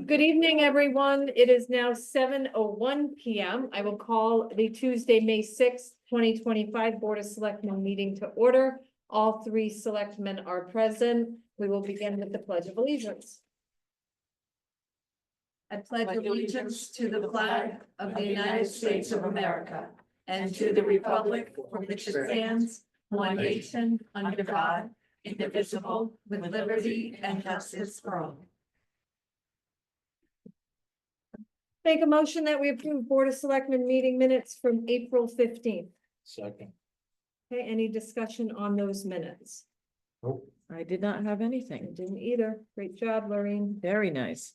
Good evening, everyone. It is now 7:01 PM. I will call the Tuesday, May 6th, 2025 Board of Selectmen meeting to order. All three selectmen are present. We will begin with the Pledge of Allegiance. I pledge allegiance to the flag of the United States of America and to the republic for which it stands, one nation, under God, indivisible, with liberty and justice for all. Make a motion that we approve Board of Selectmen meeting minutes from April 15th. Second. Okay, any discussion on those minutes? Nope. I did not have I anything. didn't either. Great job, Lorraine. Very nice.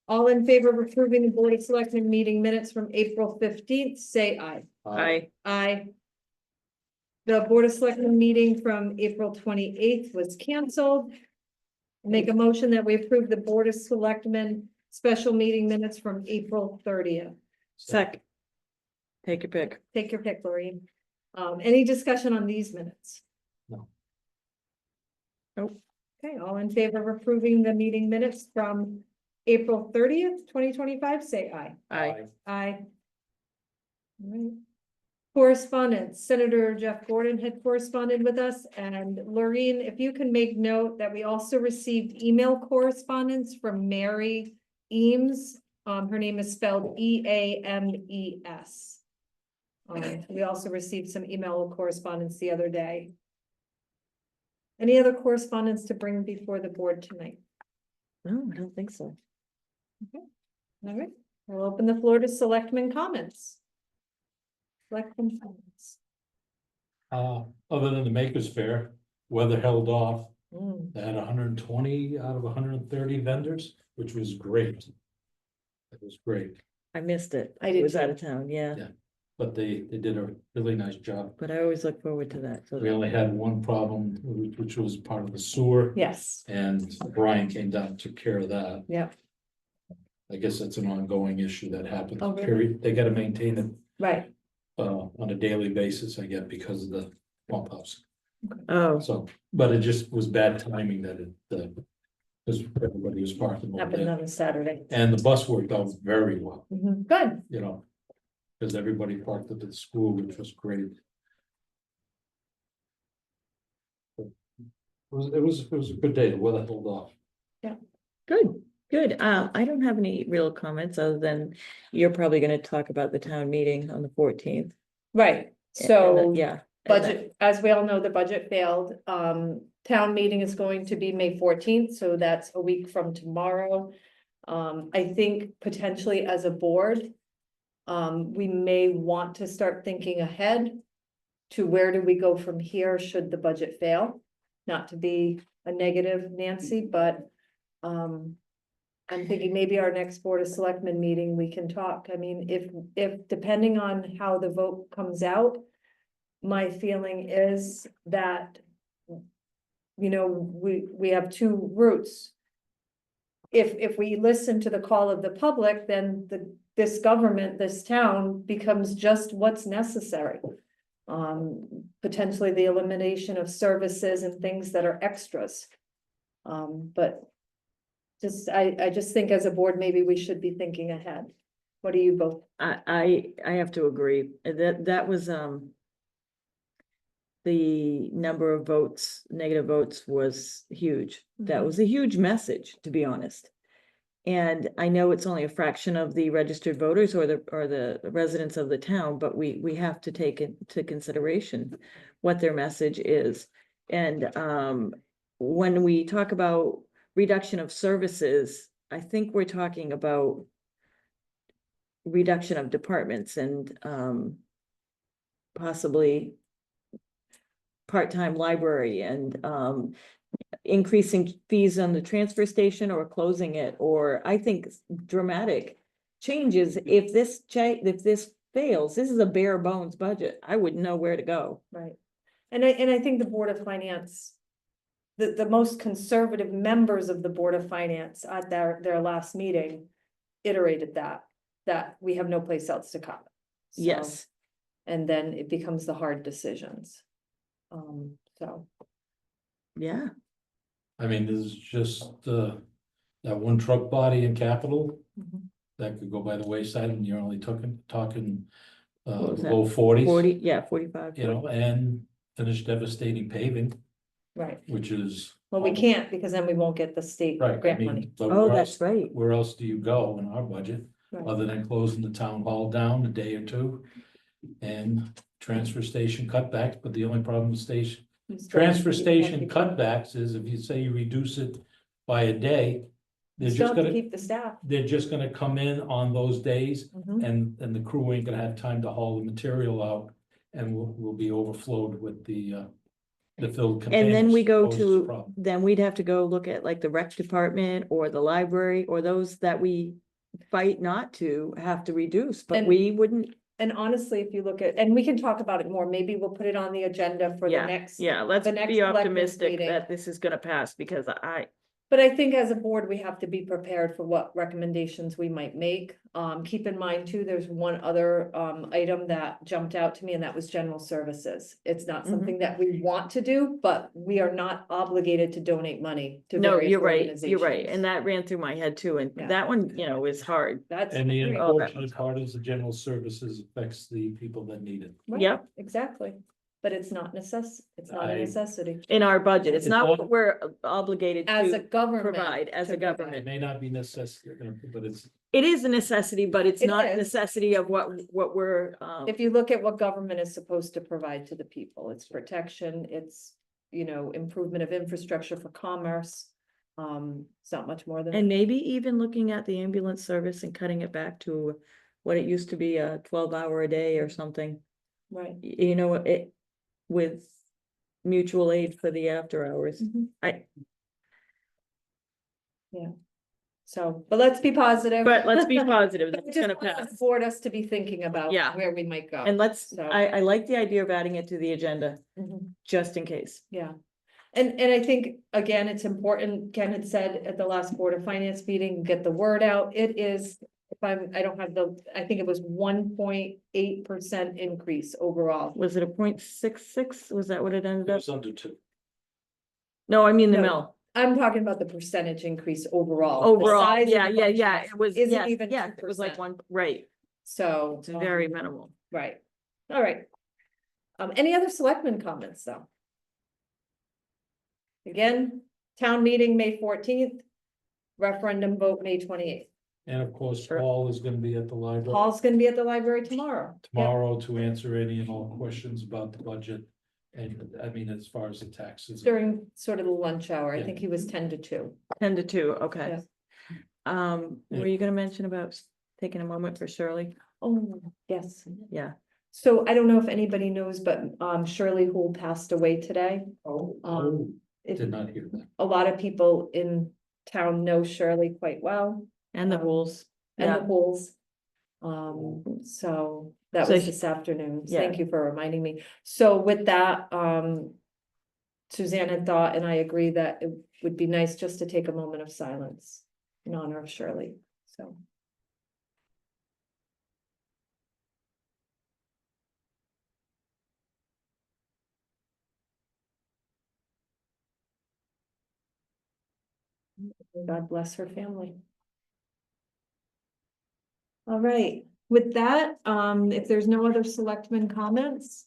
All in favor of approving the Board of Selectmen meeting minutes from April 15th, say aye. I, Aye. The Board of Selectmen meeting from April 28th was canceled. Make a motion that we approve the Board of Selectmen special meeting minutes from April 30th. sec. Take your pick. Take your pick, Lorraine. Any discussion on these minutes? No. Nope. Okay, all in favor of approving the meeting minutes from April 30th, 2025, say aye. I, Aye. All right. Correspondence, Senator Jeff Gordon had corresponded with us, and Lorraine, if you can make note that we also received email correspondence from Mary Eames. Her name is spelled Eames. We also received some email correspondence the other day. Any other correspondence to bring before the board tonight? no, I don't think so. All right, we'll open the floor to selectmen comments. Selectmen comments. Other than the Makers Fair, weather held off. Mm, They had 120 out of 130 vendors, which was great. It was great, I missed it. I did was out too. of town, yeah, Yeah. but they did a really nice job. but I always look forward to that. So We only had one problem, which was part of the sewer. Yes, And Brian came down and took care of that. yeah, I guess it's an ongoing issue that happens, Oh, really? period. They gotta maintain it right. on a daily basis, I guess, because of the pump house. Oh, So, but it just was bad timing that it, because everybody was parking over Happened there. on a Saturday. And the bus worked out very well, Mhm, good. you know, because everybody parked at the school, which was great. It was a good day, the weather held off. good, good. I don't have any real comments other than you're probably gonna talk about the town meeting on the 14th. Right, so. Yeah. Budget, as we all know, the budget failed. Town meeting is going to be May 14th, so that's a week from tomorrow. I think potentially as a board, we may want to start thinking ahead to where do we go from here should the budget fail? Not to be a negative, Nancy, but I'm thinking maybe our next Board of Selectmen meeting, we can talk. I mean, if depending on how the vote comes out, my feeling is that, you know, we have two routes. If we listen to the call of the public, then this government, this town becomes just what's necessary. Potentially the elimination of services and things that are extras. But I just think as a board, maybe we should be thinking ahead. What do you both? I have to agree. That was, the number of votes, negative votes was huge. That Mhm. was a huge message, to be honest. And I know it's only a fraction of the registered voters or the residents of the town, but we have to take into consideration what their message is. And when we talk about reduction of services, I think we're talking about reduction of departments and possibly part-time library and increasing fees on the transfer station or closing it, or I think dramatic changes. If this fails, this is a bare bones budget. I wouldn't know where to go. Right. And I think the Board of Finance, the most conservative members of the Board of Finance at their last meeting iterated that we have no place else to cut. So, Yes, and then it becomes the hard decisions. So Yeah, I mean, there's just, that one truck body in Capitol Mhm. that could go by the wayside and you're only talking, What was that? low forties. 40, yeah, 45. You know, and finish devastating paving, Right, which is. well, we can't, because then we won't get the state Right, I grant money. mean, but Oh, where that's else, right. where else do you go in our budget, Right. other than closing the town hall down a day or two? And transfer station cutbacks, but the only problem with You still have to transfer keep station people. cutbacks is if you say you reduce it by a day. You They're still just have to gonna, keep the staff. they're just gonna come in on those days Mhm. and the crew ain't gonna have time to haul the material out. And we'll be overflowed with the filled containers. And then we go poses a to, problem. then we'd have to go look at like the rec department or the library or those that we fight not to have to reduce, but And- we wouldn't. And honestly, if you look at, and we can talk about it more, maybe we'll put it on the agenda for the Yeah, next. yeah, let's the next be selectmen's optimistic meeting. that this is gonna pass because But I think as a board, we have to be prepared for what recommendations we might make. Keep in mind too, there's one other item that jumped out to me, and that was general services. It's not Mhm. something that we want to do, but we are not obligated to donate money to no, various you're right, organizations. and that ran through my head too, and Yeah. that one, you know, is hard. That's. And the great. Oh, that unfortunate one's part is the general services affects the people that need it. Right, Yep. exactly, but it's not it's not a I- necessity. In our budget, it's It's not not- what we're obligated As a to government. provide as to a provide. government. It may not be necessary, but it's, It is a necessity, but it's It not a is. necessity of what we're, If you look at what government is supposed to provide to the people, it's protection, it's, improvement of infrastructure for commerce. It's not much more than. and maybe even looking at the ambulance service and cutting it back to what it used to be, a 12-hour a day or something. Right. You know, it, with mutual aid for the after hours. Mhm. I, So, but let's be positive. but let's be positive, But that's just gonna wanted pass. the board us to be thinking about Yeah. where we might go. And let's, So- I like the idea of adding it to the agenda, Mhm. just in case. Yeah, and I think, again, it's important, Ken had said at the last Board of Finance meeting, get the word out, it is. If I don't have I think it was 1.8% increase overall. Was it a 0.66? Was that what it ended it up? was under two. No, I mean the No. mill. I'm talking about the percentage increase overall. The Overall, size of yeah, the yeah, yeah, budget it was, isn't yes, even yeah, it was like 2%. one, right, So. it's very minimal. Right, all right. Any other selectmen comments, though? Again, town meeting, May 14th, referendum vote, May 28th. And of course, Sure. Paul is gonna be at the library Paul's gonna be at the library tomorrow. Yep. tomorrow to answer any and all questions about the budget. And I mean, as far as the taxes. During sort of the lunch hour, I Yeah. think he was 10 to 2. 10 to 2, okay. Yeah. Were you gonna mention about taking a moment for Shirley? Oh, yes. Yeah. So I don't know if anybody knows, but Shirley Houle passed away today. Oh, If did not hear that. a lot of people in town know Shirley quite well, And the Um, rules, and the yeah, Houles. So that So was she- this afternoon. yeah. Thank you for reminding me. So with that, Suzanne had thought, and I agree that it would be nice just to take a moment of silence in honor of Shirley, so. God bless her family. All right, with that, if there's no other selectmen comments,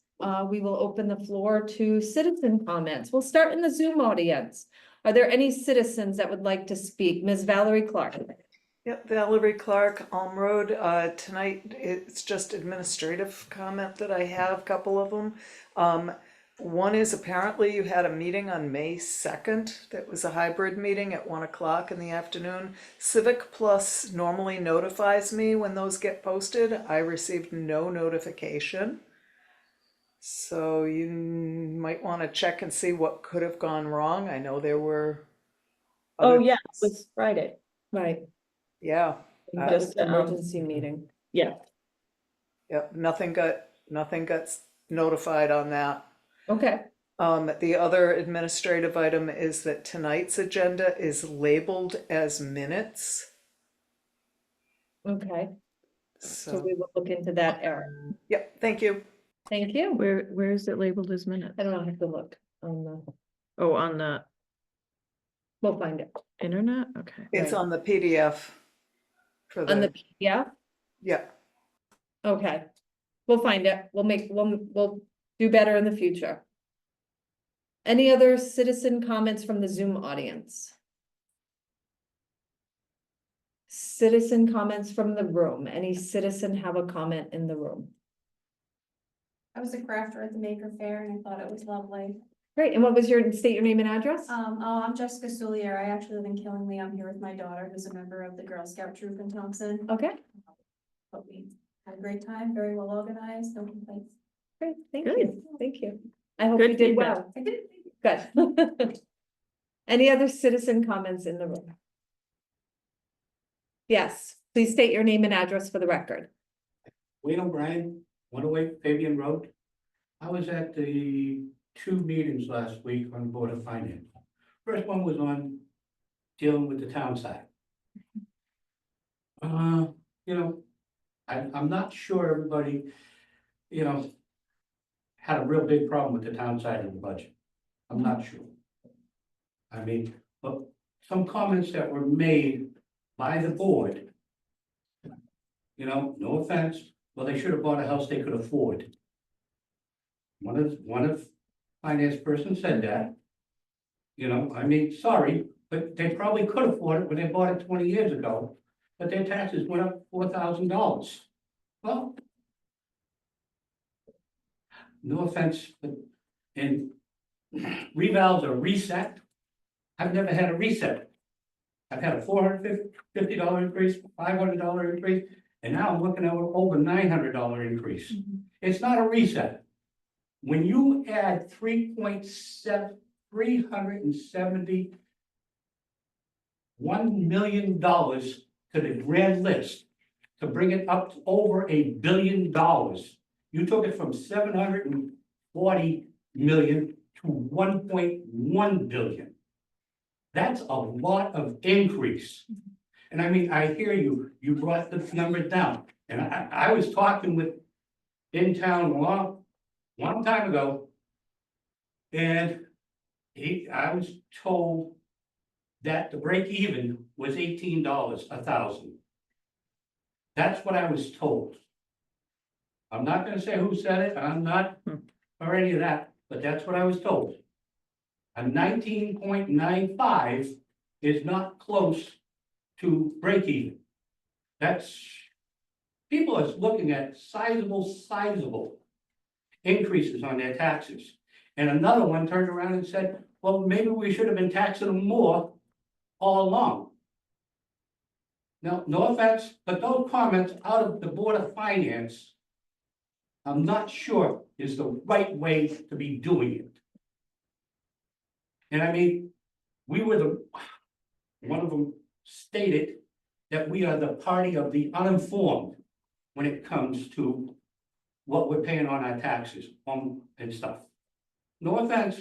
we will open the floor to citizen comments. We'll start in the Zoom audience. Are there any citizens that would like to speak? Ms. Valerie Clark. Yep, Valerie Clark, Elm Road. Tonight, it's just administrative comment that I have, a couple of them. One is apparently you had a meeting on May 2nd that was a hybrid meeting at 1 o'clock in the afternoon. Civic Plus normally notifies me when those get posted. I received no notification. So you might want to check and see what could have gone wrong. I know there were. oh, other yeah, it things. was Friday, Right. Yeah. Just Just, emergency meeting. yeah, Yep, nothing got notified on that. Okay, The other administrative item is that tonight's agenda is labeled as minutes. okay. So So, we will look into that, Eric. yep, thank you. Thank you. where is it labeled as minutes? I don't know, I have to look on the. Oh, on the We'll find it internet? Okay. It's Right. on the PDF for on the the, PDF. yeah. Okay, we'll find it. We'll do better in the future. Any other citizen comments from the Zoom audience? Citizen comments from the room. Any citizen have a comment in the room? I was a crafter at the Maker Fair and I thought it was lovely. Great, and what was state your name and address? I'm Jessica Soulier. I actually live in Killingly. I'm here with my daughter, who's a member of the Girl Scout troop in Thompson. Okay, But we had a great time, very well organized, no complaints. great, thank Good. you, thank you. I hope Good you did feedback. well. I did. Good. Any other citizen comments in the room? Yes, please state your name and address for the record. Wayne O'Brien, 108 Fabian Road. I was at the 2 meetings last week on the Board of Finance. First one was on dealing with the town side. You know, I'm not sure everybody, had a real big problem with the town side of the budget. I'm not sure. I mean, but some comments that were made by the board, no offense, well, they should have bought a house they could afford. One of finance person said that. I mean, sorry, but they probably could afford it when they bought it 20 years ago, but their taxes went up $4,000. Well, no offense, but and revals are reset. I've never had a reset. I've had a $450 increase, $500 increase, and now I'm looking at over $900 increase. It's not a reset. When you add $371 million to the grand list to bring it up to over $1 billion, you took it from 740 million to 1.1 billion. That's a lot of increase. And I mean, I hear you brought the numbers down. And I was talking with in town a long time ago. And I was told that the break even was $18 a thousand. That's what I was told. I'm not gonna say who said it, and I'm not or any of that, but that's what I was told. A 19.95 is not close to break even. That's, people are looking at sizable increases on their taxes. And another one turned around and said, well, maybe we should have been taxing them more all along. Now, no offense, but those comments out of the Board of Finance, I'm not sure is the right way to be doing it. And I mean, one of them stated that we are the party of the uninformed when it comes to what we're paying on our taxes and stuff. No offense,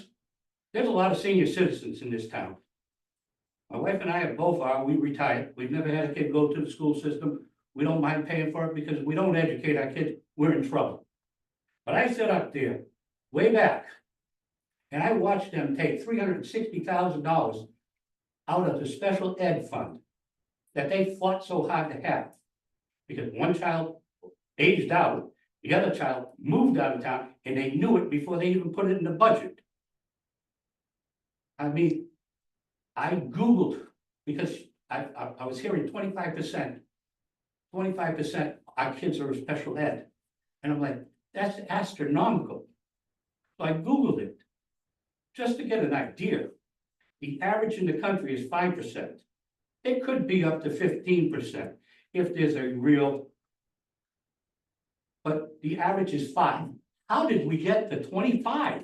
there's a lot of senior citizens in this town. My wife and I have both we retired. We've never had a kid go to the school system. We don't mind paying for it because if we don't educate our kids, we're in trouble. But I sit up there way back and I watched them take $360,000 out of the special ed fund that they fought so hard to have. Because one child aged out, the other child moved out of town, and they knew it before they even put it in the budget. I mean, I Googled, because I was hearing 25% our kids are in special ed. And I'm like, that's astronomical. So I Googled it, just to get an idea. The average in the country is 5%. It could be up to 15% if there's a real, but the average is 5. How did we get to 25?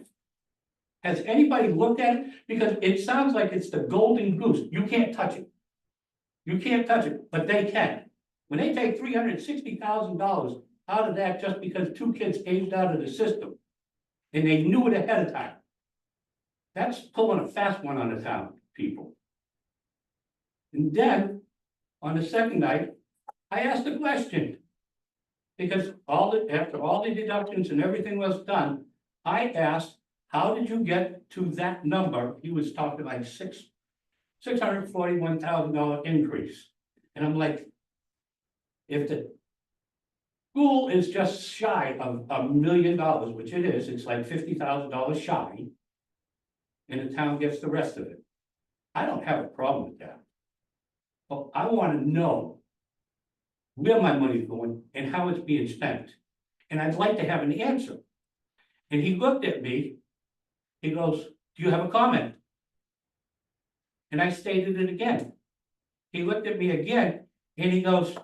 Has anybody looked at it? Because it sounds like it's the golden goose. You can't touch it. You can't touch it, but they can. When they take $360,000 out of that just because 2 kids aged out of the system, and they knew it ahead of time, that's pulling a fast one on the town, people. And then, on the second night, I asked a question. Because after all the deductions and everything was done, I asked, how did you get to that number? He was talking like $641,000 increase. And I'm like, if the school is just shy of $1 million, which it is, it's like $50,000 shy. And the town gets the rest of it. I don't have a problem with that. But I want to know where my money's going and how it's being spent. And I'd like to have an answer. And he looked at me, he goes, do you have a comment? And I stated it again. He looked at me again and he goes,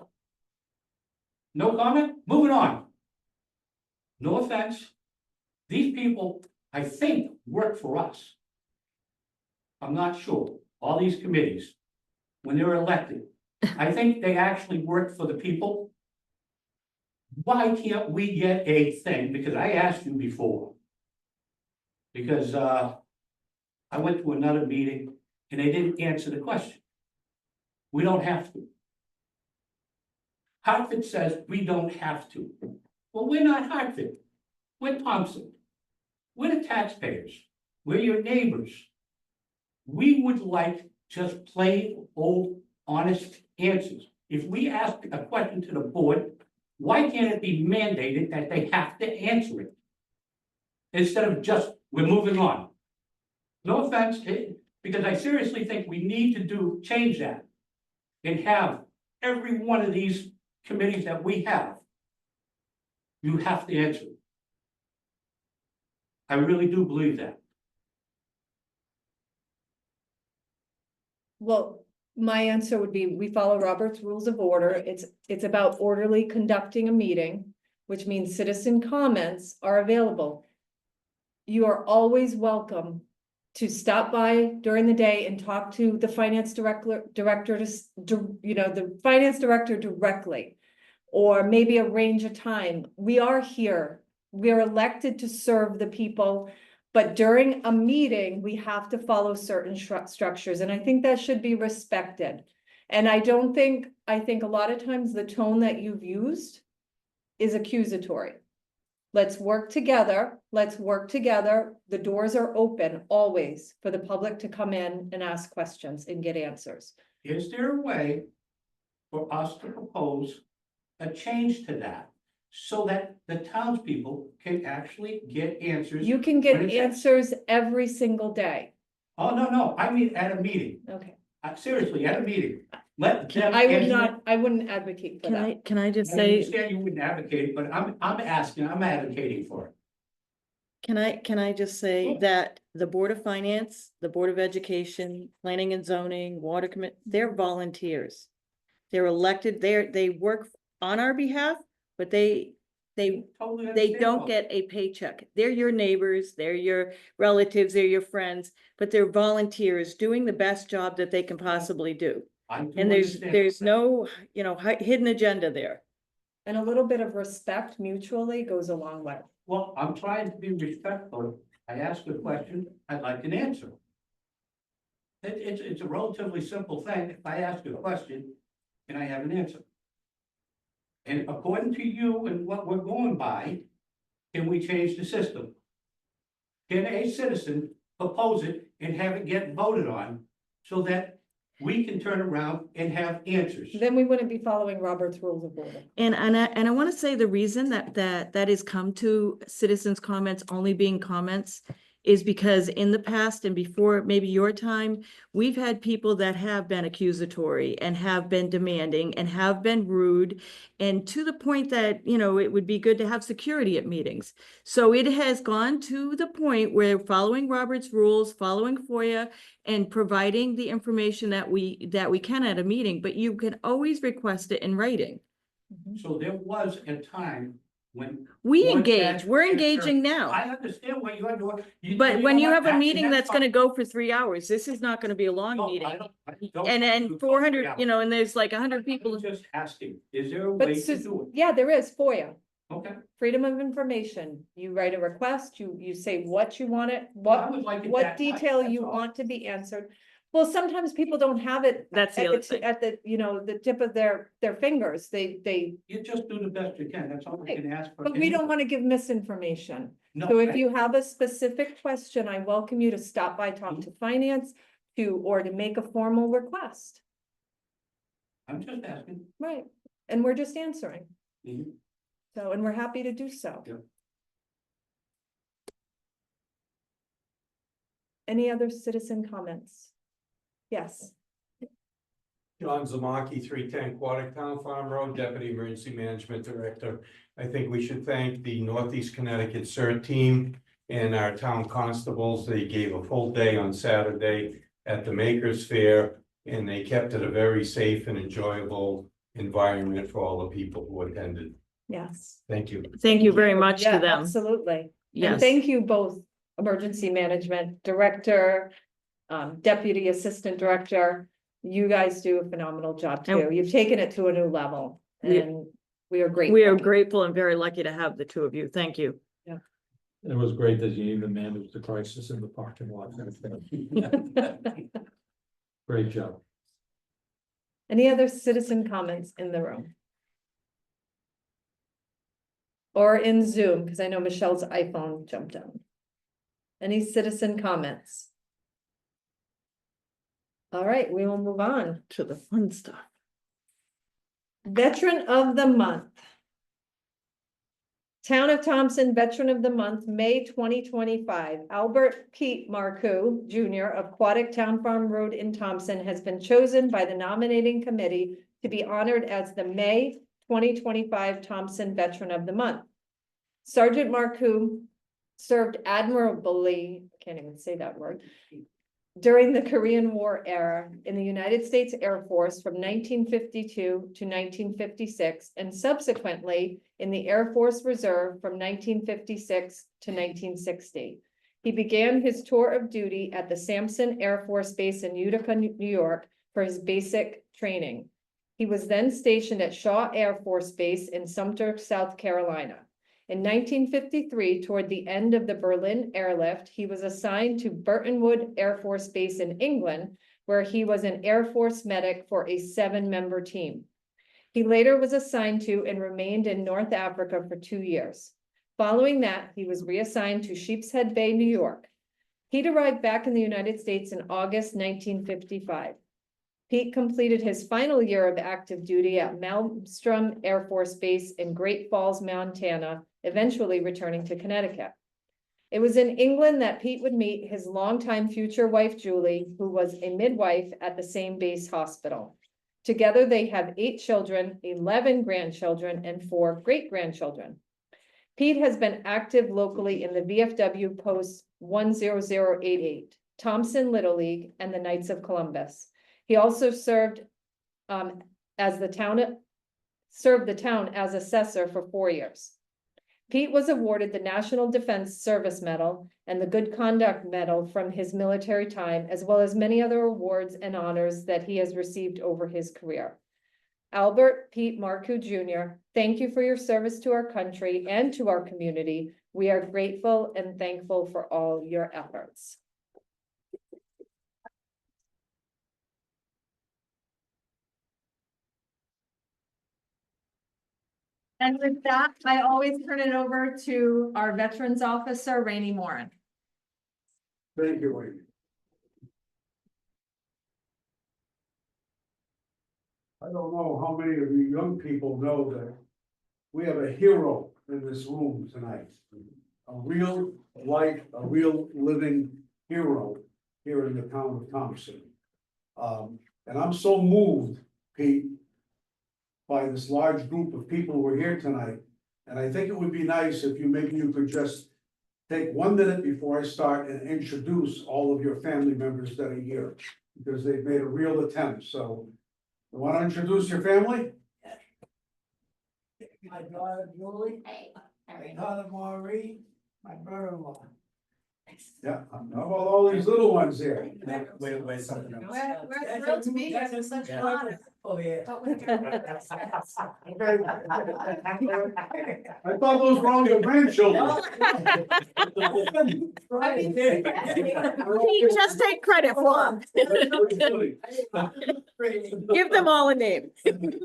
no comment, moving on. No offense. These people, I think, work for us. I'm not sure. All these committees, when they're elected, I think they actually work for the people. Why can't we get a thing? Because I asked you before. Because I went to another meeting and they didn't answer the question. We don't have to. Hartford says we don't have to. Well, we're not Hartford. We're Thompson. We're the taxpayers. We're your neighbors. We would like just plain old honest answers. If we ask a question to the board, why can't it be mandated that they have to answer it? Instead of just, we're moving on. No offense, because I seriously think we need to change that. And have every one of these committees that we have, you have to answer. I really do believe that. Well, my answer would be, we follow Robert's Rules of Order. It's about orderly conducting a meeting, which means citizen comments are available. You are always welcome to stop by during the day and talk to the finance director the finance director directly, or maybe arrange a time. We are here. We are elected to serve the people. But during a meeting, we have to follow certain structures, and I think that should be respected. And I think a lot of times the tone that you've used is accusatory. Let's work together. Let's work together. The doors are open always for the public to come in and ask questions and get answers. Is there a way for us to propose a change to that? So that the townspeople can actually get answers. You can when get it's- answers every single day. Oh, no, I mean at a meeting. Okay. Seriously, at a meeting. Let them. I would answer it. not, I wouldn't advocate for Can that. can I just I say, understand you wouldn't advocate, but I'm advocating for it. can I just say Sure. that the Board of Finance, the Board of Education, Planning and Zoning, Water Commit, they're volunteers. They're elected, they work on our behalf, but they Totally they understand don't all get a paycheck. They're your neighbors, they're your relatives, they're your friends, but they're volunteers doing the best job that they can possibly do. I do And understand there's that. no, hidden agenda there. And a little bit of respect mutually goes a long way. Well, I'm trying to be respectful. I ask a question, I'd like an answer. It's a relatively simple thing. If I ask a question, and I have an answer. And according to you and what we're going by, can we change the system? Can a citizen propose it and have it get voted on so that we can turn around and have answers? Then we wouldn't be following Robert's Rules of Order. And I want to say the reason that has come to citizens' comments only being comments is because in the past and before maybe your time, we've had people that have been accusatory and have been demanding and have been rude, and to the point that, it would be good to have security at meetings. So it has gone to the point where following Robert's rules, following FOIA, and providing the information that we can at a meeting, but you can always request it in writing. So there was a time when. We one engage, we're taxpayer- engaging now. I understand what you're doing. But when you know have what? a meeting And that's gonna go for 3 hours, this is not gonna be a long No, meeting. I don't And want to go 400, 3 hours. and there's like 100 people. I'm just asking, is there a But way to do it? yeah, there is FOIA, Okay. freedom of information. You write a request, you say what you want it, I would like it what that much, detail that's you all. want to be answered. Well, sometimes people don't have it. That's the at other t- thing. At the, you know, the tip of their fingers, they, You just do the best you can, that's all I can ask for. but we don't wanna give misinformation. No, So if I- you have a specific question, I welcome you to stop by, talk to finance, or to make a formal request. I'm just asking. Right, and we're just answering, Mhm. so, and we're happy to do so. Yep. Any other citizen comments? Yes, John Zamaki, 310 Aquatic Town Farm Road, Deputy Emergency Management Director. I think we should thank the Northeast Connecticut CERT team and our town constables. They gave a full day on Saturday at the Makers Fair, and they kept it a very safe and enjoyable environment for all the people who attended. yes. Thank you. Thank you very much Yeah, to them. absolutely. And Yes, thank you both, Emergency Management Director, Deputy Assistant Director. You guys do a phenomenal job too. And- You've taken it to a new level We- and we are grateful. we are grateful and very lucky to have the two of you. Thank you. It was great that you even managed the crisis in the parking lot. Great job. Any other citizen comments in the room? Or in Zoom, because I know Michelle's iPhone jumped on. Any citizen comments? All right, we will move on. To the fun stuff. Veteran of the Month. Town of Thompson Veteran of the Month, May 2025. Albert Pete Marcoux Jr. of Aquatic Town Farm Road in Thompson has been chosen by the nominating committee to be honored as the May 2025 Thompson Veteran of the Month. Sergeant Marcoux served admirably, I can't even say that word, during the Korean War era in the United States Air Force from 1952 to 1956, and subsequently in the Air Force Reserve from 1956 to 1960. He began his tour of duty at the Sampson Air Force Base in Utica, New York for his basic training. He was then stationed at Shaw Air Force Base in Sumter, South Carolina. In 1953, toward the end of the Berlin airlift, he was assigned to Burtonwood Air Force Base in England, where he was an Air Force medic for a 7-member team. He later was assigned to and remained in North Africa for 2 years. Following that, he was reassigned to Sheepshead Bay, New York. Pete arrived back in the United States in August 1955. Pete completed his final year of active duty at Malmstrom Air Force Base in Great Falls, Montana, eventually returning to Connecticut. It was in England that Pete would meet his longtime future wife, Julie, who was a midwife at the same base hospital. Together, they have 8 children, 11 grandchildren, and 4 great-grandchildren. Pete has been active locally in the VFW Post 10088, Thompson Little League, and the Knights of Columbus. He also served the town as assessor for 4 years. Pete was awarded the National Defense Service Medal and the Good Conduct Medal from his military time, as well as many other awards and honors that he has received over his career. Albert Pete Marcoux Jr., thank you for your service to our country and to our community. We are grateful and thankful for all your efforts. And with that, I always turn it over to our Veterans Officer, Rainey Moran. Thank you, Wayne. I don't know how many of you young people know that we have a hero in this room tonight. A real life, a real living hero here in the town of Thompson. And I'm so moved, Pete, by this large group of people who are here tonight. And I think it would be nice if maybe you could just take 1 minute before I start and introduce all of your family members that are here, because they've made a real attempt, so. You want to introduce your family? My daughter Julie, my daughter Maureen, my brother-in-law. Yeah, how about all these little ones here? Wait, something else. We're thrilled to be here, it's such an honor. Oh, yeah. But with your- I thought those were all your grandchildren. He just take credit for them. Give them all a name. They could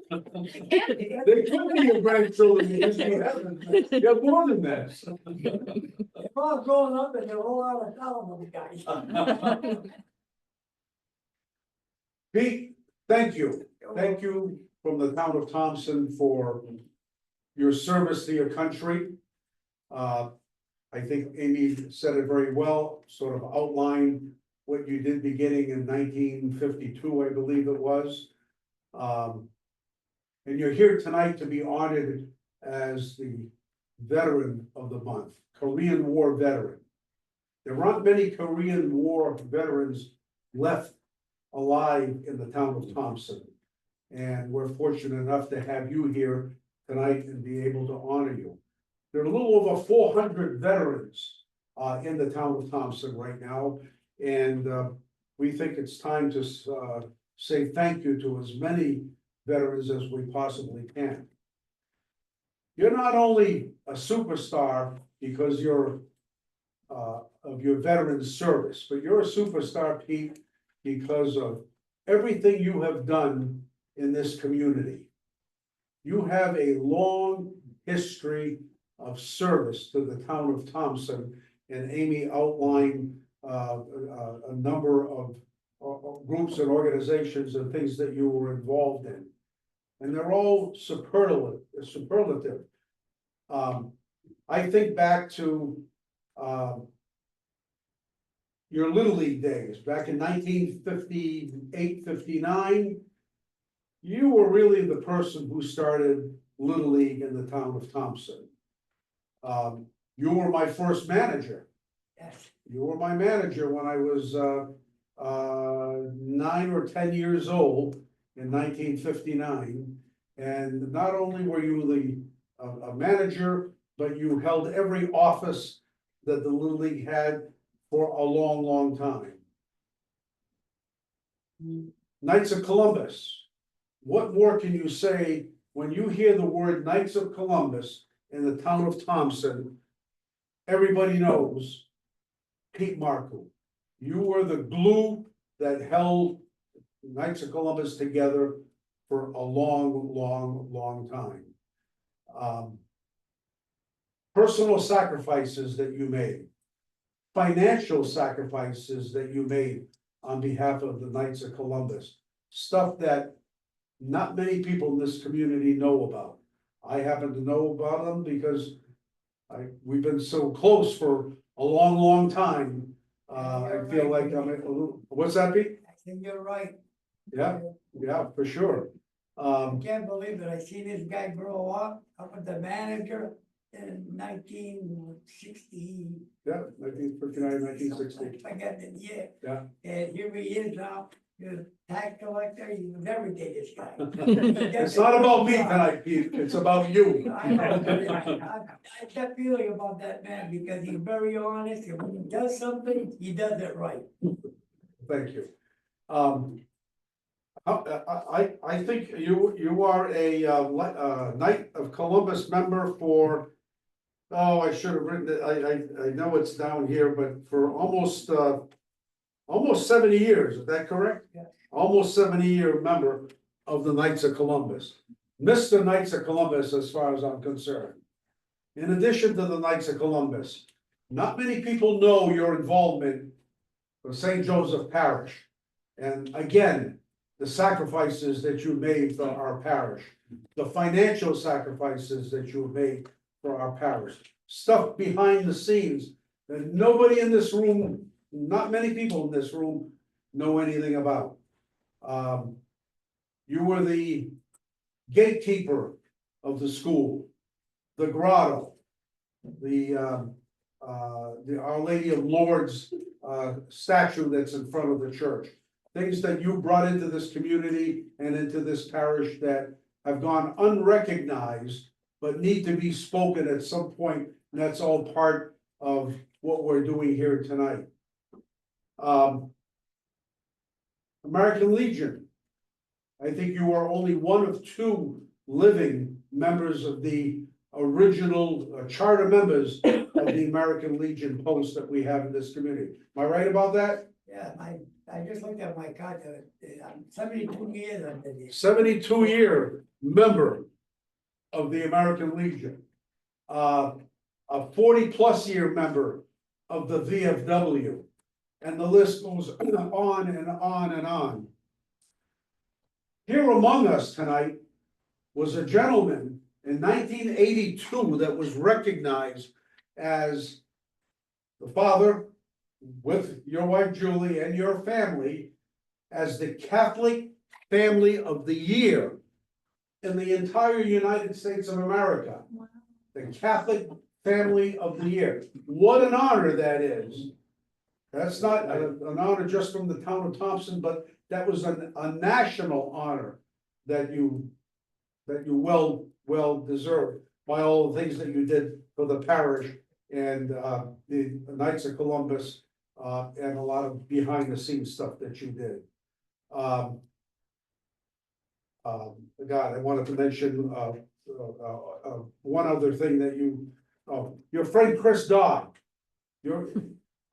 be your grandchildren, because you haven't, you have more than that. If I was growing up and they were all out of town, with the guys. Pete, thank you. Thank you from the town of Thompson for your service to your country. I think Amy said it very well, sort of outlined what you did beginning in 1952, I believe it was. And you're here tonight to be honored as the Veteran of the Month, Korean War veteran. There aren't many Korean War veterans left alive in the town of Thompson. And we're fortunate enough to have you here tonight and be able to honor you. There are a little over 400 veterans in the town of Thompson right now. And we think it's time to say thank you to as many veterans as we possibly can. You're not only a superstar because you're of your veteran service, but you're a superstar, Pete, because of everything you have done in this community. You have a long history of service to the town of Thompson, and Amy outlined a number of groups and organizations and things that you were involved in. And they're all superlative. I think back to your Little League days, back in 1958, 59. You were really the person who started Little League in the town of Thompson. You were my first manager. Yes. You were my manager when I was 9 or 10 years old in 1959. And not only were you a manager, but you held every office that the Little League had for a long, long time. Knights of Columbus. What more can you say when you hear the word Knights of Columbus in the town of Thompson? Everybody knows Pete Markle. You were the glue that held Knights of Columbus together for a long, long, long time. Personal sacrifices that you made, financial sacrifices that you made on behalf of the Knights of Columbus, stuff that not many people in this community know about. I happen to know about them because we've been so close for a long, long time. I feel like I'm a little, what's that, Pete? I think you're right. Yeah, yeah, for sure. I can't believe that I see this guy grow up with the manager in 1960. Yeah, 1959, 1960. I forget the year. Yeah. And here he is now, the tax collector, he was everything, this guy. It's not about me tonight, Pete, it's about you. I know, I kept feeling about that man because he's very honest, and when he does something, he does it right. Thank you. I think you are a Knight of Columbus member for, oh, I should have written it, I know it's down here, but for almost 70 years, is that correct? Yeah. Almost 70-year member of the Knights of Columbus. Mr. Knights of Columbus, as far as I'm concerned. In addition to the Knights of Columbus, not many people know your involvement with St. Joseph Parish. And again, the sacrifices that you made for our parish, the financial sacrifices that you made for our parish, stuff behind the scenes that nobody in this room, not many people in this room know anything about. You were the gatekeeper of the school, the grotto, the Our Lady of Lourdes statue that's in front of the church. Things that you brought into this community and into this parish that have gone unrecognized, but need to be spoken at some point, and that's all part of what we're doing here tonight. American Legion. I think you are only one of two living members of the original charter members of the American Legion post that we have in this community. Am I right about that? Yeah, I just looked at my card, I'm 72 years under this. 72-year member of the American Legion. A 40+ year member of the VFW. And the list goes on and on and on. Here among us tonight was a gentleman in 1982 that was recognized as the father, with your wife Julie and your family, as the Catholic Family of the Year in the entire United States of America. The Catholic Family of the Year. What an honor that is. That's not an honor just from the town of Thompson, but that was a national honor that you well deserved by all the things that you did for the parish and the Knights of Columbus and a lot of behind the scenes stuff that you did. God, I wanted to mention one other thing that your friend Chris Dodd.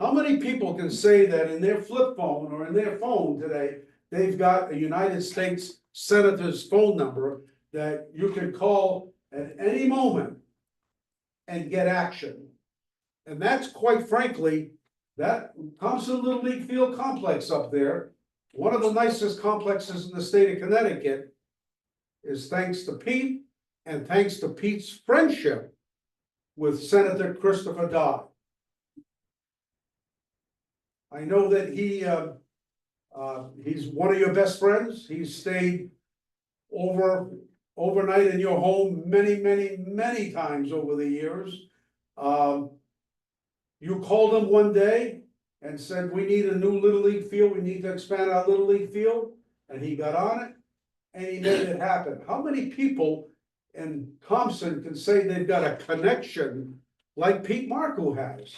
How many people can say that in their flip phone or in their phone today, they've got a United States Senator's phone number that you can call at any moment and get action? And that's quite frankly, that Thompson Little League Field complex up there, one of the nicest complexes in the state of Connecticut, is thanks to Pete and thanks to Pete's friendship with Senator Christopher Dodd. I know that he's one of your best friends. He's stayed overnight in your home many times over the years. You called him one day and said, we need a new Little League field. We need to expand our Little League field. And he got on it and he made it happen. How many people in Thompson can say they've got a connection like Pete Marco has?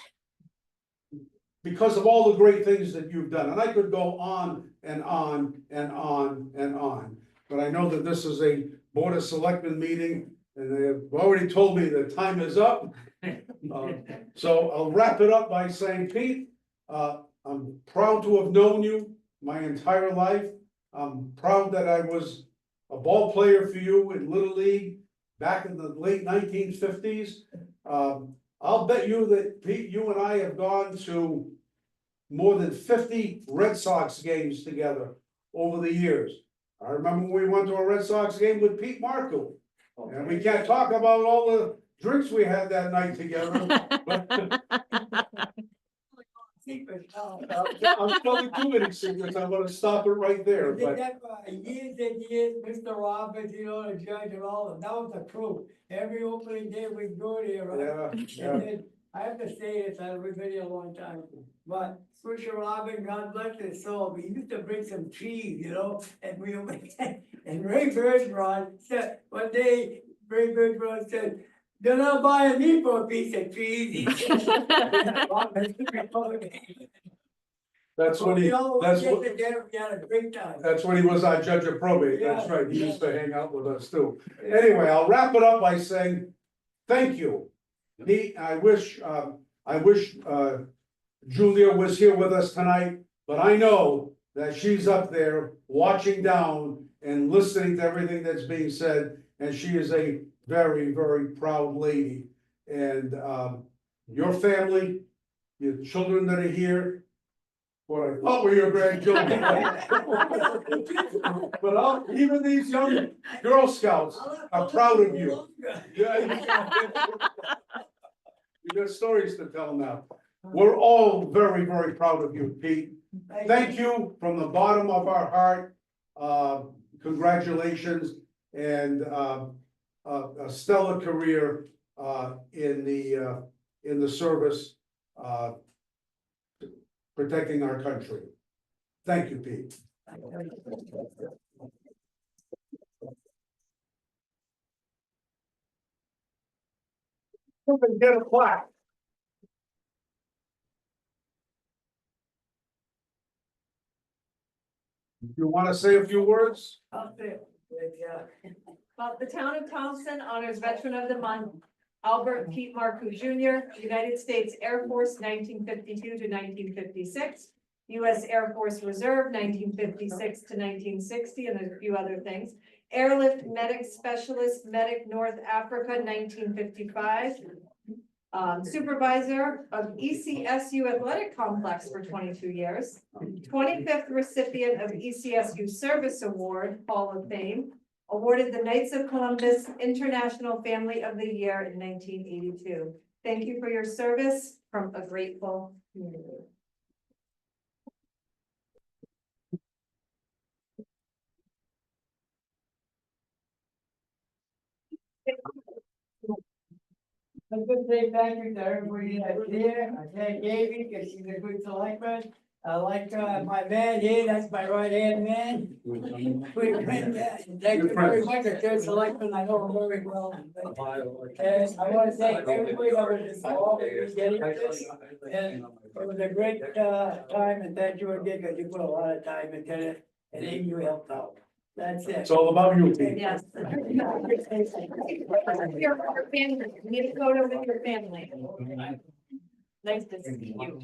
Because of all the great things that you've done. And I could go on and on and on and on. But I know that this is a Board of Selectmen meeting and they've already told me the time is up. So I'll wrap it up by saying, Pete, I'm proud to have known you my entire life. I'm proud that I was a ball player for you in Little League back in the late 1950s. I'll bet you that, Pete, you and I have gone to more than 50 Red Sox games together over the years. I remember when we went to a Red Sox game with Pete Marco. And we can't talk about all the drinks we had that night together. Secret, I'm telling too many secrets. I'm gonna stop it right there, I did but that for years and years, Mr. Roberts, the judge and all, and that was the truth. Every opening day we go there, right? yeah. And then, I have to say this, we've been here a long time, but Mr. Robin, God bless his soul, we used to bring some cheese, and we, and Ray Bergeron said, one day, Ray Bergeron said, they're not buying me for a piece of cheese. He said. That's when he, We all that's get what, together, we had a great time. that's when he was our judge of probate. That's Yeah. right. He used to hang out with us too. Anyway, I'll wrap it up by saying, thank you. Pete, I wish Julia was here with us tonight, but I know that she's up there watching down and listening to everything that's being said, and she is a very proud lady. And your family, your children that are here, what I thought were your grandchildren. But even these young Girl Scouts are proud of you. Yeah. You got stories to tell now. We're all very proud of you, Pete. Thank you from the bottom of our heart. Congratulations and a stellar career in the service, protecting our country. Thank you, Pete. Get a plaque. You wanna say a few words? Up there, yeah. Well, the town of Thompson honors Veteran of the Month, Albert Pete Marcoux Jr., United States Air Force, 1952 to 1956, U.S. Air Force Reserve, 1956 to 1960, and there's a few other things. Airlift Medic Specialist, Medic North Africa, 1955. Supervisor of ECSU Athletic Complex for 22 years. 25th recipient of ECSU Service Award, Hall of Fame. Awarded the Knights of Columbus International Family of the Year in 1982. Thank you for your service from a grateful community. I just say thank you to everybody that's here. I thank Amy because she's a good selectman. I like my man here, that's my right hand man. Good friend, yeah. Thank you very much, the third selectman, I know him very well. And I want to thank everybody that was involved in getting this. And it was a great time, and thank you again, because you put a lot of time into it, and Amy, you helped out. That's it. It's all about you, Pete. Yes. Your family, you need a photo with your family. Nice to see you.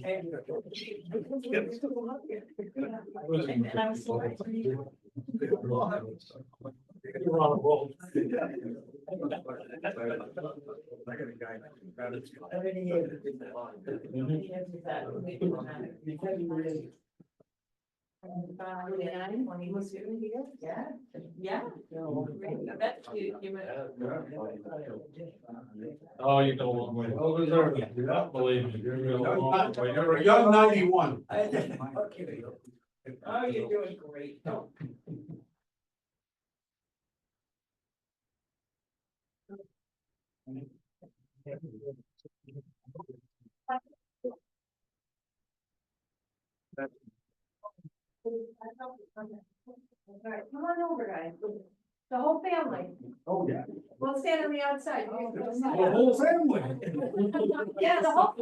And I'm sorry. You're on a roll. Yeah, yeah. I bet you Oh, you go a long way. Well deserved. Believe me, you're a long way. You're a young 91. Okay. Oh, you're doing great. All right, come on over, guys. The whole family. Oh, yeah. We'll stand on the outside. The whole family. Yeah, the whole.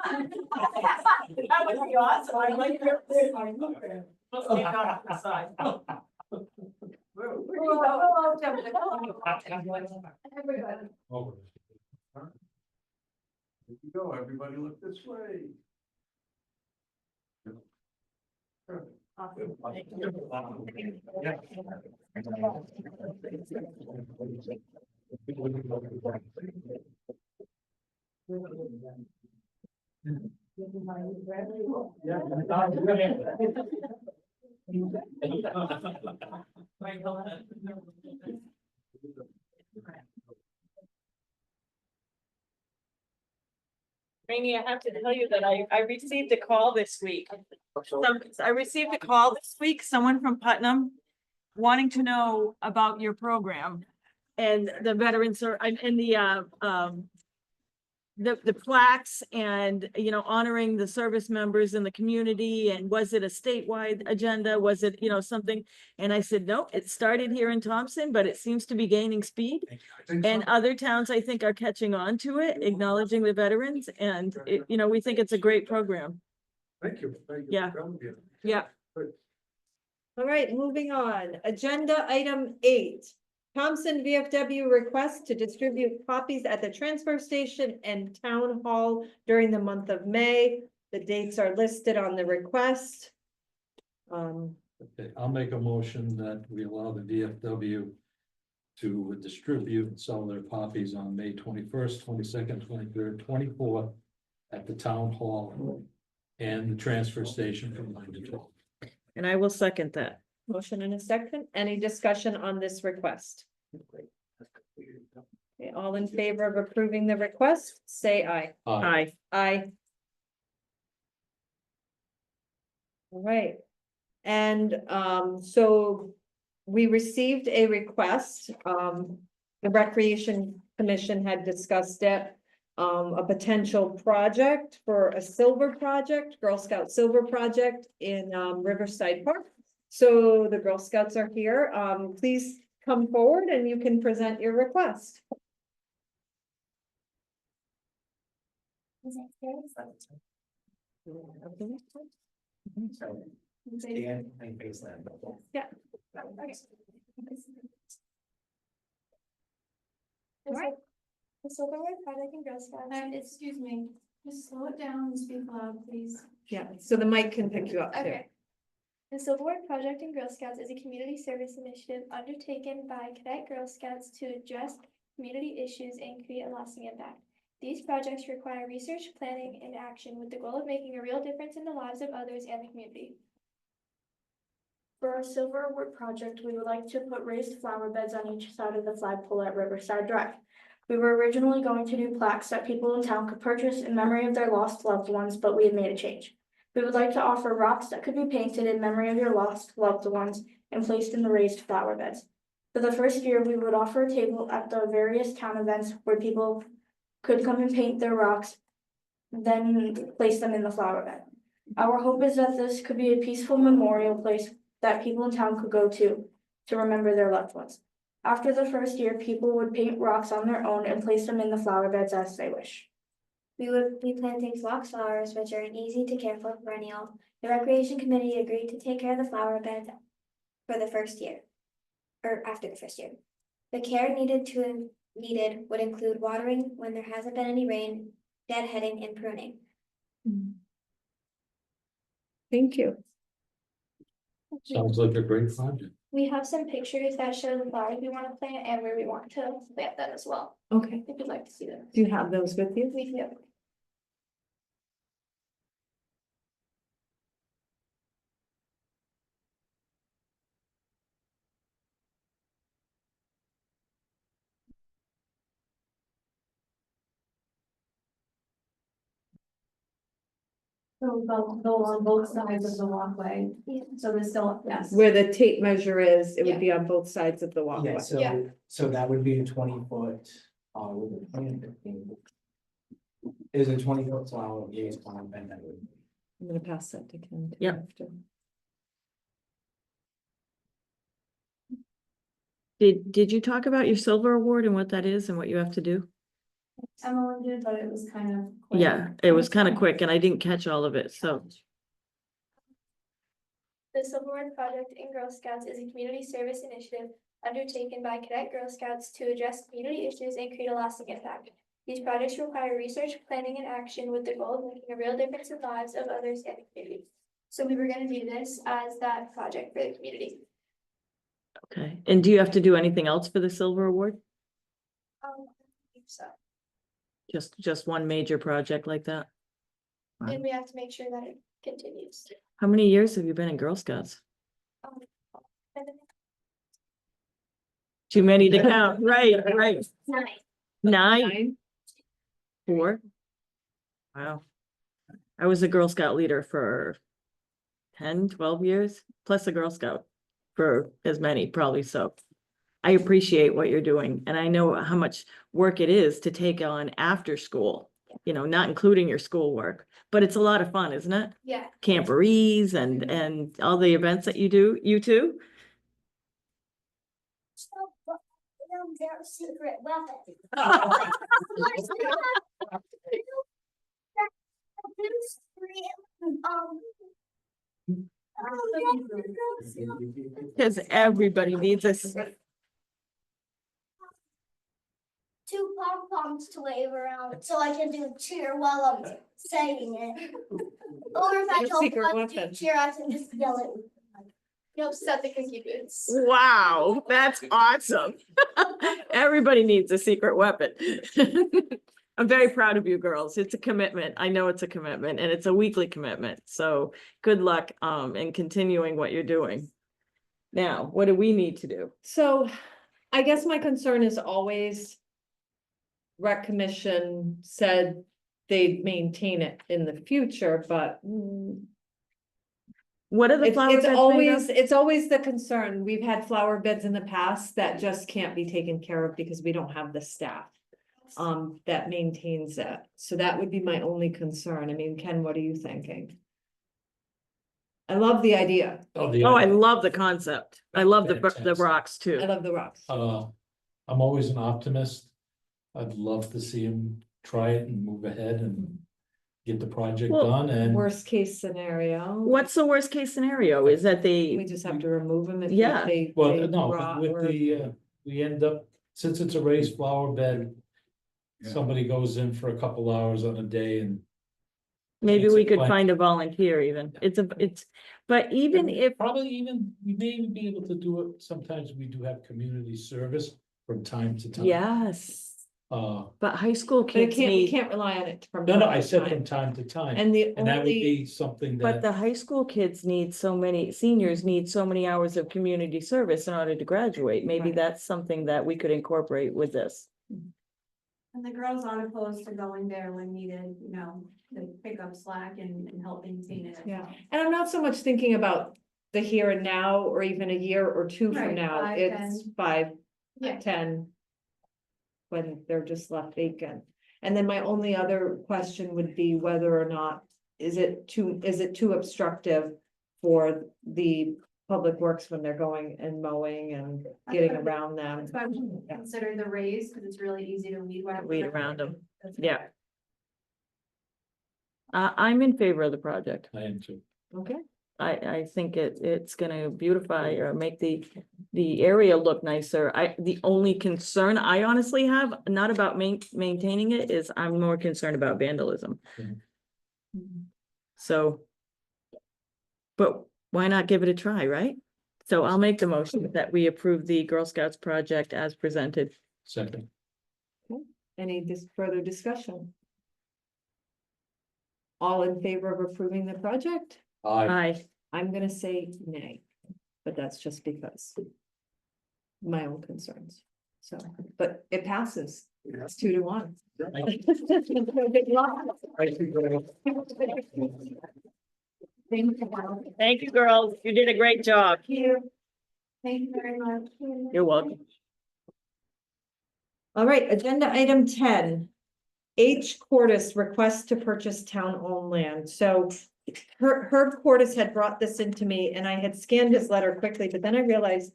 That would be awesome, I like your thing. Let's take off the side. We'll all jump in. Everybody. Oh. Here you go, everybody look this way. Rainey, I have to tell you that I received a call this week. I received a call this week, someone from Putnam wanting to know about your program. And the veterans are, and the plaques and, you know, honoring the service members in the community. And was it a statewide agenda? Was it, you know, something? And I said, no, it started here in Thompson, but it seems to be gaining speed. And other towns, I think, are catching on to it, acknowledging the veterans. And, you know, we think it's a great program. Thank you. Thank you. Yeah. Yeah. All right, moving on. Agenda item 8. Thompson VFW requests to distribute copies at the transfer station and town hall during the month of May. The dates are listed on the request. Okay, I'll make a motion that we allow the VFW to distribute and sell their copies on May 21st, 22nd, 23rd, 24th at the town hall and the transfer station from 9 to 12. And I will second that. Motion and a second. Any discussion on this request? Okay, all in favor of approving the request, say aye. Aye. Aye. All right. And so we received a request. The Recreation Commission had discussed it. A potential project for a silver project, Girl Scout Silver Project in Riverside Park. So the Girl Scouts are here. Please come forward and you can present your request. Okay. Alright. The Silverwood Project in Girl Scouts. Excuse me, just slow it down and speak loud, please. Yeah, so the mic can pick you up too. Okay. The Silverwood Project in Girl Scouts is a community service initiative undertaken by cadet Girl Scouts to address community issues and create a lasting impact. These projects require research, planning, and action with the goal of making a real difference in the lives of others and the community. For our Silverwood project, we would like to put raised flower beds on each side of the flagpole at Riverside Drive. We were originally going to do plaques that people in town could purchase in memory of their lost loved ones, but we had made a change. We would like to offer rocks that could be painted in memory of your lost loved ones and placed in the raised flower beds. For the first year, we would offer a table at the various town events where people could come and paint their rocks, then place them in the flower bed. Our hope is that this could be a peaceful memorial place that people in town could go to remember their loved ones. After the first year, people would paint rocks on their own and place them in the flower beds as they wish. We would be planting phlox flowers, which are an easy to care for perennial. The recreation committee agreed to take care of the flower beds for the first year, or after the first year. The care needed would include watering when there hasn't been any rain, deadheading, and pruning. Thank you. Sounds like a great project. We have some pictures that show the flowers we want to plant and where we want to plant them as well, Okay, if you'd like to see them. do you have those with you? We do. So they'll on both sides of the walkway, so there's still, yes. Where the tape measure is, it would be on both sides of the walkway. Yeah, so that would be a 20-foot, with a 15. Is a 20-foot flower base plant, and that would. I'm gonna pass that to Ken. too Yep. after. Did you talk about your silver award and what that is and what you have to do? Emily did, but it was kind of. quick. Yeah, it was kind of quick and I didn't catch all of it, so. The Silverwood Project in Girl Scouts is a community service initiative undertaken by cadet Girl Scouts to address community issues and create a lasting impact. These projects require research, planning, and action with the goal of making a real difference in the lives of others and the community. So we were gonna do this as that project for the community. Okay, and do you have to do anything else for the silver award? I think so. Just one major project like that? Wow. And we have to make sure that it continues. How many years have you been in Girl Scouts? And Too many to count, right, right. 9. 9, 4. Wow. I was a Girl Scout leader for 10, 12 years, plus a Girl Scout for as many, probably so. I appreciate what you're doing, and I know how much work it is to take on after school, you know, not including your schoolwork, but it's a lot of fun, isn't it? Yeah. Camporees and all the events that you do, you too? Their secret weapon. Because everybody needs this. 2 pom-poms to wave around so I can do cheer while I'm saying it. Or if I Your don't secret want to weapon. cheer, I can just yell it. You'll set the cookie boots. Wow, that's awesome. Everybody needs a secret weapon. I'm very proud of you girls. It's a commitment. I know it's a commitment and it's a weekly commitment. So good luck in continuing what you're doing. Now, what do we need to do? So I guess my concern is always Rec Commission said they'd maintain it in the future, but What are the flower beds made of? it's always the concern. We've had flower beds in the past that just can't be taken care of because we don't have the staff that maintains it. So that would be my only concern. I mean, Ken, what are you thinking? I love the idea. Oh, Oh, I love the concept. I love the Fantastic. rocks I too. love the rocks. I'm always an optimist. I'd love to see him try it and move ahead and get the project Well, done and. Worst case scenario. What's the worst case scenario? Is that We they, just have to remove them if Yeah. they. Well, they no, rot with or- the, we end up, since it's a raised flower bed. Yeah. Somebody goes in for a couple hours on a day and. maybe It's we a could plan. find a volunteer even. But even if, Probably even, we may even be able to do it, sometimes we do have community service from time to time. yes, but high school But it kids can't, we need, can't rely on it from. No, no, time I to said time. from time to time, And the and that would only, be something but the that, high school kids need so many, seniors need so many hours of community service in order to graduate. Maybe Right. that's something that we could incorporate with this. And the girls aren't opposed to going there when needed, you know, to pick up slack and help maintain it. as Yeah. well. and I'm not so much thinking about the here and now, or even a year or two from Right, now, 5, it's 10. 5, Yeah. 10. When they're just left vacant. And then my only other question would be whether or not, is it too obstructive for the public works when they're going and mowing and getting That's around them? That's why we consider the raise, because it's really easy to weed whack. Weed around 'em. That's Yeah. why. I'm in favor of the project. I am too. Okay, I think it's gonna beautify or make the area look nicer. The only concern I honestly have, not about maintaining it, is I'm more concerned about vandalism. So. But why not give it a try, right? So I'll make the motion that we approve the Girl Scouts project as presented. Second, any further discussion? All in favor of approving the project? Aye. I'm gonna say nay, but that's just because. My own concerns, so, but it passes, it's 2-1. Thank you, girls. You did a great job. Thank you. Thank you very much. You're welcome. All right, agenda item 10. H Cordis request to purchase town-owned land, so. Herb Cordis had brought this into me and I had scanned his letter quickly, but then I realized.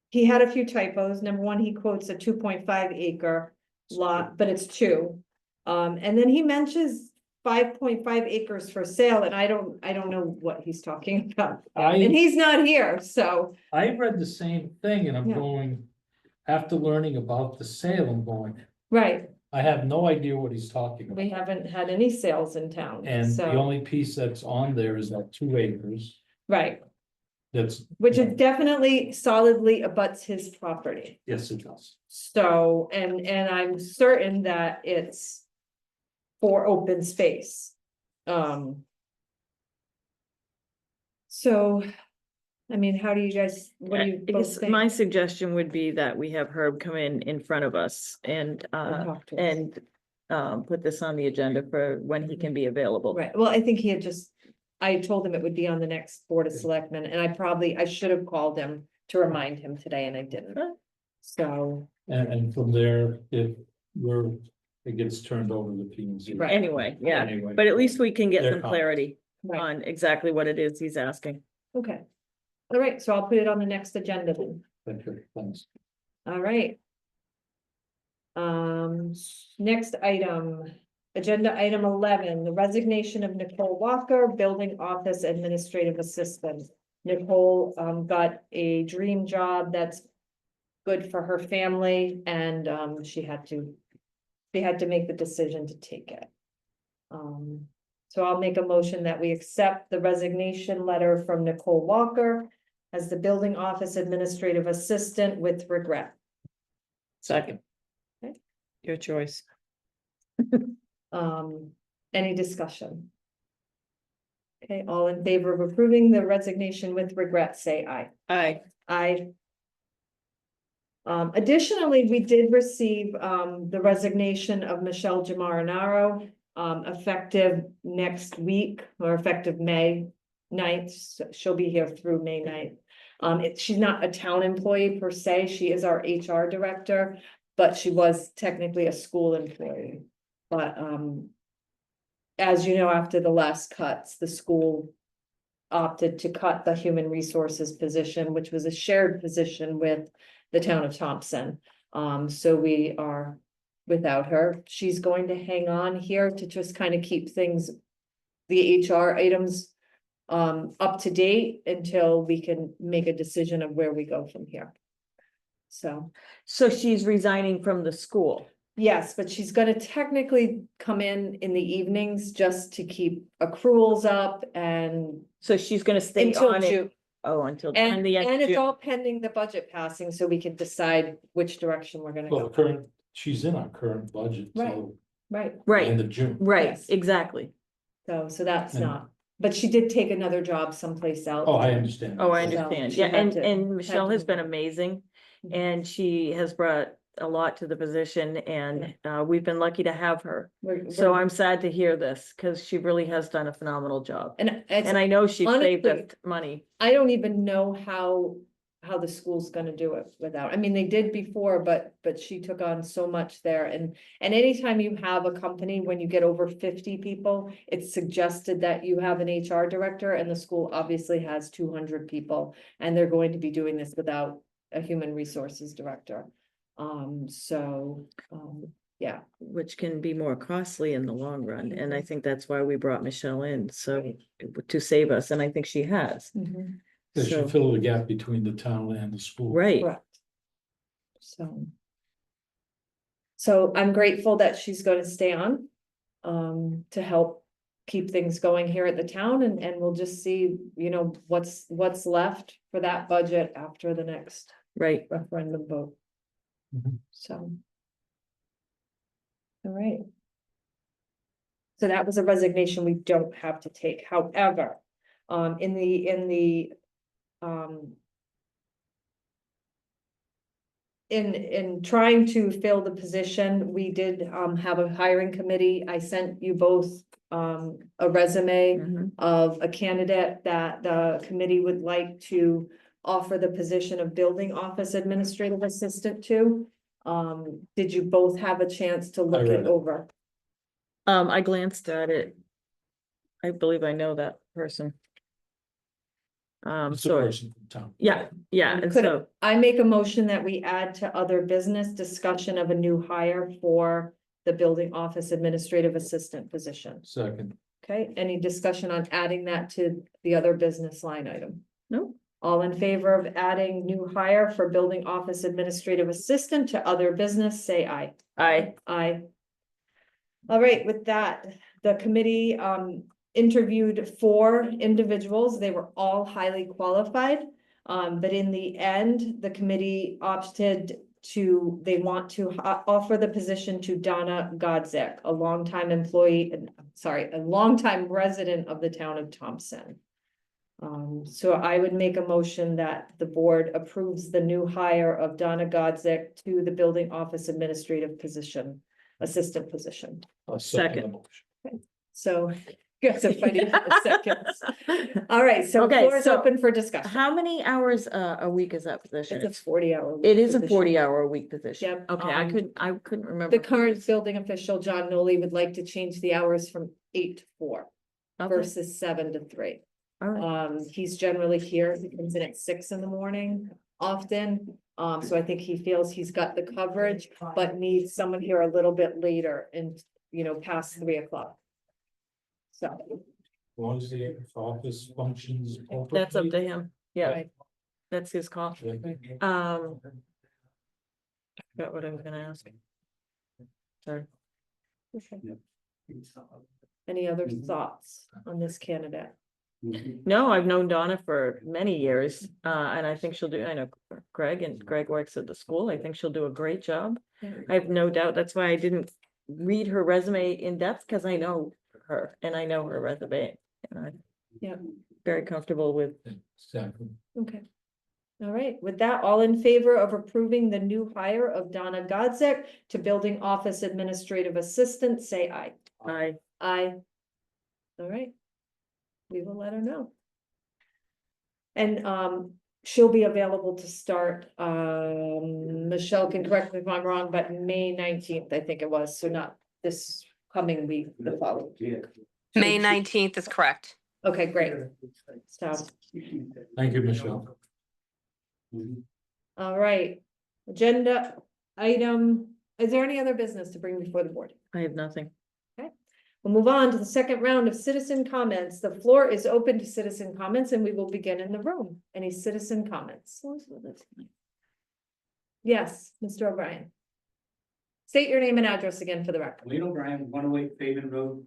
He had a few typos. Number one, he quotes a 2.5 acre lot, but it's 2. And then he mentions 5.5 acres for sale, and I don't know what he's talking about. And I he's not here, so, read the same thing and I'm Yeah. going, after learning about the sale, I'm going, right, I have no idea what he's talking about. we haven't had any sales in town, And the so, only piece that's on there is that 2 acres, right, that's. which is definitely solidly abuts his property. Yes, it does. So, and I'm certain that it's for open space. So, I mean, how do you guys, what do you I both guess think? my suggestion would be that we have Herb come in front of us and talk to us. put this on the agenda for when he can be available. Right, well, I think he had just, I told him it would be on the next Board of Selectmen, and I should have called him to remind him today, and I didn't. Right. So, And from there, it gets turned over to the P and Z. Right. Anyway, yeah, Anyway. but at least we can get They're some comments. clarity right, on exactly what it is he's asking. okay. All right, so I'll put it on the next agenda then. Thank you, thanks. All right. Next item, agenda item 11, the resignation of Nicole Walker, Building Office Administrative Assistant. Nicole, got a dream job that's good for her family, and, they had to make the decision to take it. So I'll make a motion that we accept the resignation letter from Nicole Walker as the Building Office Administrative Assistant with regret. Second. Okay. Your choice. Any discussion? Okay, all in favor of approving the resignation with regret, say aye. Aye. Aye. Additionally, we did receive, the resignation of Michelle Jamarinaro, effective next week, or effective May 9th. So she'll be here through May 9th. She's not a town employee per se, she is our HR director, but she was technically a school employee. But, as you know, after the last cuts, the school opted to cut the human resources position, which was a shared position with the town of Thompson. So we are without her. She's going to hang on here to just kind of keep things, the HR items up to date until we can make a decision of where we go from here. So, So she's resigning from the school. yes, but she's gonna technically come in the evenings just to keep accruals up and So she's gonna stay until on it. June. Oh, until And the end of it's June. all pending the budget passing, so we can decide which direction we're gonna Well, go. she's in our current budget, so Right, the Right, end of June. right, Yes. exactly. so that's And- not, but she did take another job someplace else. Oh, I understand. Oh, I So understand. she Yeah, had to- and Michelle to has been move on. amazing. Mhm. And she has brought a lot to the position and we've been lucky to have her. So I'm sad to hear this because she really has done a phenomenal job. And And I know she saved us honestly, money. I don't even know how the school's gonna do it without, I mean, they did before, but she took on so much there, and anytime you have a company, when you get over 50 people, it's suggested that you have an HR director, and the school obviously has 200 people, and they're going to be doing this without a human resources director. Yeah. Which can be more costly in the long run, and I think that's why we brought Michelle in, so to save us, and I think she has. They should So, fill the gap between the town and the school. right, Correct. So I'm grateful that she's going to stay on, to help keep things going here at the town, and we'll just see, what's left for that budget after the next right. referendum vote. Mhm. So. All right. So that was a resignation we don't have to take. However, in the in trying to fill the position, we did have a hiring committee. I sent you both a resume Mhm. of a candidate that the committee would like to offer the position of building office administrative assistant to. Did you both have a chance to look read it it. over? I glanced at it. I believe I know that person. It's a So, person from town. yeah, and Could so, I make a motion that we add to other business discussion of a new hire for the building office administrative assistant position? Second, Okay, any discussion on adding that to the other business line item? no, All in favor of adding new hire for building office administrative assistant to other business, say aye. Aye. All right, with that, the committee interviewed 4 individuals. They were all highly qualified. But in the end, the committee opted they want to offer the position to Donna Godzik, a longtime resident of the town of Thompson. So I would make a motion that the board approves the new hire of Donna Godzik to the building office administrative position, assistant position. I'll second the Second. motion. So, guys are fighting for the seconds. All right, so Okay, floor is so open for discussion. how many hours a week is that position? It's a 40-hour. It is a 40-hour a week position. Yep, Okay, I couldn't remember. The current building official, John Nolly, would like to change the hours from 8 to 4 Okay, versus 7 to 3. all right. He's generally here, he comes in at 6 in the morning often. So I think he feels he's got the coverage, but needs someone here a little bit later and, past 3 o'clock. So, As long as the office functions. That's up to appropriately. him. Yeah, right. that's his call. I forgot what I was gonna ask. Sorry. Any other thoughts on this candidate? No, I've known Donna for many years, and I think she'll do, I know Greg, and Greg works at the school. I think she'll do a great job. I have no doubt. That's why I didn't read her resume in depth, because I know her and I know her resume. And I'm Yeah. very comfortable with. Exactly. Okay. All right, with that, all in favor of approving the new hire of Donna Godzik to building office administrative assistant, say aye. I Aye. All right. We will let her know. And she'll be available to start, Michelle can correct me if I'm wrong, but May 19th, I think it was, so not this coming week, the following. May 19th is correct. Okay, great. So, Thank you, Michelle. all right, agenda item Is there any other business to bring before the board? I have nothing. We'll move on to the second round of citizen comments. The floor is open to citizen comments and we will begin in the room. Any citizen comments? Yes, Mr. O'Brien. State your name and address again for the record. Wayne O'Brien, 108 Faven Road.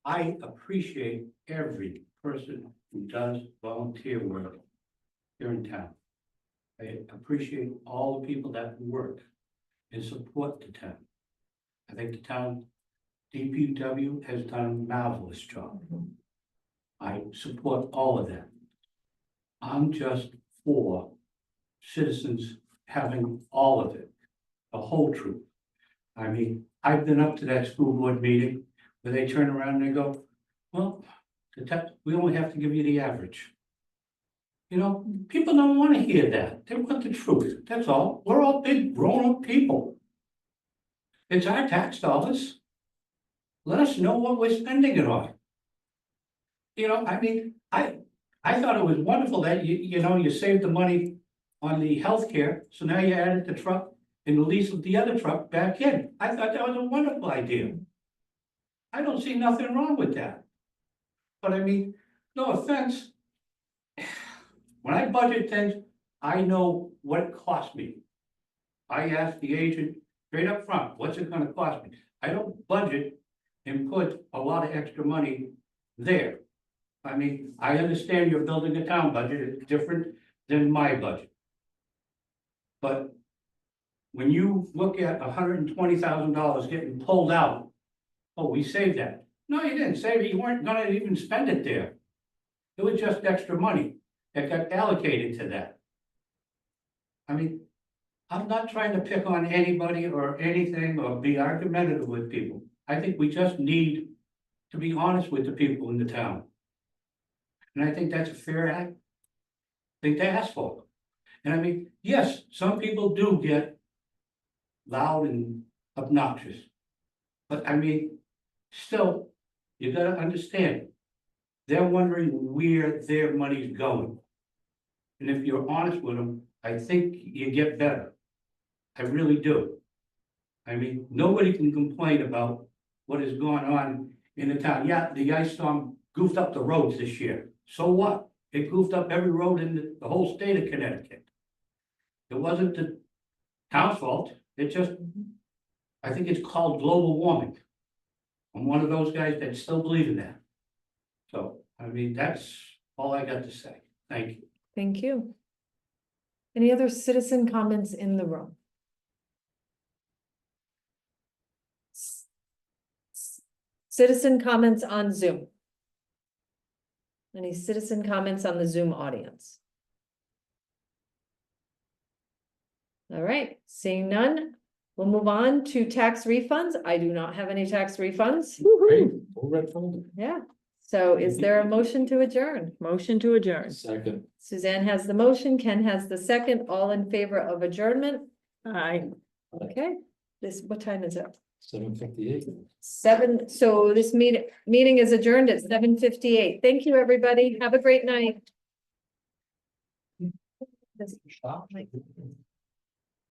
I appreciate every person who does volunteer work here in town. I appreciate all the people that work and support the town. I think the town DPW has done a marvelous job. I support all of that. I'm just for citizens having all of it, the whole truth. I mean, I've been up to that school board meeting where they turn around and they go, well, we only have to give you the average. You know, people don't want to hear that. They want the truth. That's all. We're all big grown-up people. It's our tax dollars. Let us know what we're spending it on. You know, I mean, I thought it was wonderful that you saved the money on the healthcare, so now you added the truck and the lease of the other truck back in. I thought that was a wonderful idea. I don't see nothing wrong with that. But I mean, no offense. When I budget things, I know what it costs me. I ask the agent straight up front, what's it gonna cost me? I don't budget and put a lot of extra money there. I mean, I understand you're building a town budget, it's different than my budget. But when you look at $120,000 getting pulled out, oh, we saved that. No, you didn't save it, you weren't gonna even spend it there. It was just extra money that got allocated to that. I mean, I'm not trying to pick on anybody or anything or be argumentative with people. I think we just need to be honest with the people in the town. And I think that's a fair thing to ask for. And I mean, yes, some people do get loud and obnoxious. But I mean, still, you gotta understand, they're wondering where their money's going. And if you're honest with them, I think you get better. I really do. I mean, nobody can complain about what is going on in the town. Yeah, the ice storm goofed up the roads this year. So what? It goofed up every road in the whole state of Connecticut. It wasn't the town's fault. It just, I think it's called global warming. I'm one of those guys that still believe in that. So, I mean, that's all I got to say. Thank you. Thank you. Any other citizen comments in the room? Citizen comments on Zoom? Any citizen comments on the Zoom audience? All right, seeing none, we'll move on to tax refunds. I do not have any tax refunds. Great, full red folder. Yeah, so is there a motion to adjourn? Motion to adjourn. Second. Suzanne has the motion, Ken has the second, all in favor of adjournment? Aye. Okay, what time is it? 7:58. 7, so this meeting is adjourned at 7:58. Thank you, everybody. Have a great night. Stop.